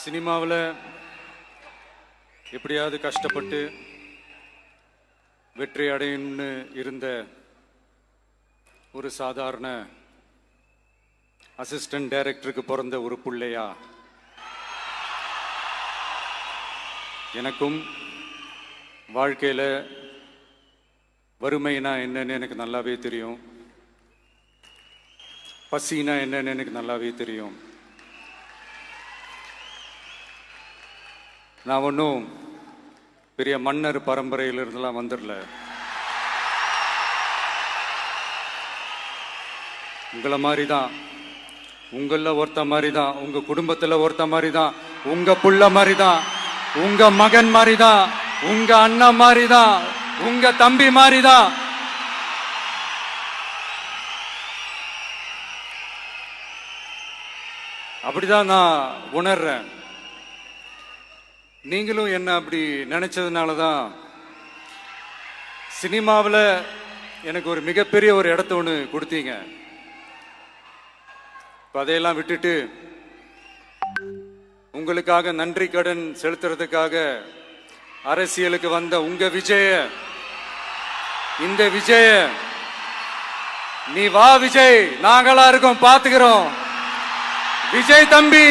சினிமாவில் எப்படியாவது கஷ்டப்பட்டு வெற்றி அடையணும்னு இருந்த ஒரு சாதாரண அசிஸ்டன்ட் டைரக்டருக்கு பிறந்த ஒரு பிள்ளையா எனக்கும் வாழ்க்கையில் வறுமைனா என்னன்னு எனக்கு நல்லாவே தெரியும், பசினா என்னன்னு எனக்கு நல்லாவே தெரியும். நான் ஒன்றும் பெரிய மன்னர் பரம்பரையிலிருந்துலாம் வந்துடல. உங்களை மாதிரி தான், உங்களில் ஒருத்த மாதிரி தான், உங்க குடும்பத்தில் ஒருத்த மாதிரி தான், உங்க புள்ள மாதிரி தான், உங்க மகன் மாதிரி தான், உங்க அண்ணன் மாதிரி தான், உங்க தம்பி மாதிரி தான். அப்படிதான் நான் உணர்றேன். நீங்களும் என்ன அப்படி நினைச்சதுனால தான் சினிமாவில் எனக்கு ஒரு மிகப்பெரிய ஒரு இடத்த ஒன்று கொடுத்தீங்க. இப்போ அதையெல்லாம் விட்டுட்டு உங்களுக்காக நன்றி கடன் செலுத்துறதுக்காக அரசியலுக்கு வந்த உங்க விஜய, இந்த விஜய, நீ வா விஜய், நாங்களா இருக்கோம், பாத்துக்கிறோம். விஜய் தம்பி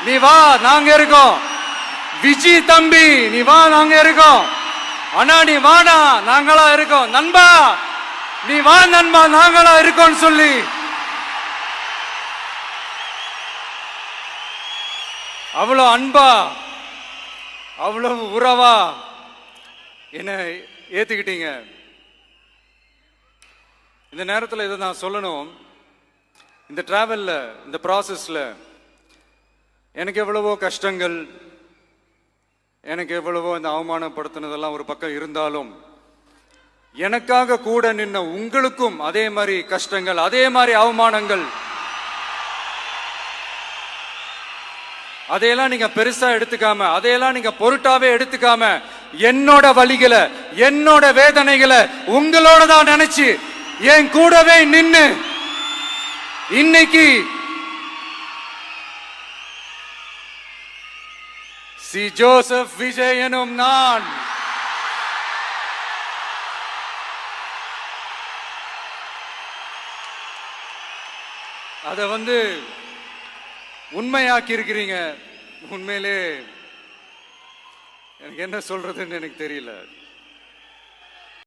நீ வா, நாங்க இருக்கோம். விஜய் தம்பி நீ வா, நாங்க இருக்கோம். அண்ணா நீ வாடா, நாங்களா இருக்கோம். நண்பா நீ வா நண்பா, நாங்களா இருக்கோம் சொல்லி அவ்வளவு அன்பா, அவ்வளவு உறவா என்ன ஏத்துக்கிட்டீங்க. இந்த நேரத்தில் இதை நான் சொல்லணும். இந்த டிராவல்ல, இந்த ப்ராசஸ்ல எனக்கு எவ்வளவோ கஷ்டங்கள், எனக்கு எவ்வளவோ இந்த அவமானப்படுத்தினதெல்லாம் ஒரு பக்கம் இருந்தாலும், எனக்காக கூட நின்ன உங்களுக்கும் அதே மாதிரி கஷ்டங்கள், அதே மாதிரி அவமானங்கள், அதையெல்லாம் நீங்க பெருசா எடுத்துக்காம, அதையெல்லாம் நீங்க பொருட்டாவே எடுத்துக்காம, என்னோட வலிகளை, என்னோட வேதனைகளை உங்களோட தான் நினைச்சு என் கூடவே நின்னு இன்னைக்கு சி ஜோசப் விஜய் எனும் நான் அதை உண்மையாக்கி இருக்கிறீங்க. உண்மையிலே எனக்கு என்ன சொல்றதுன்னு எனக்கு தெரியல.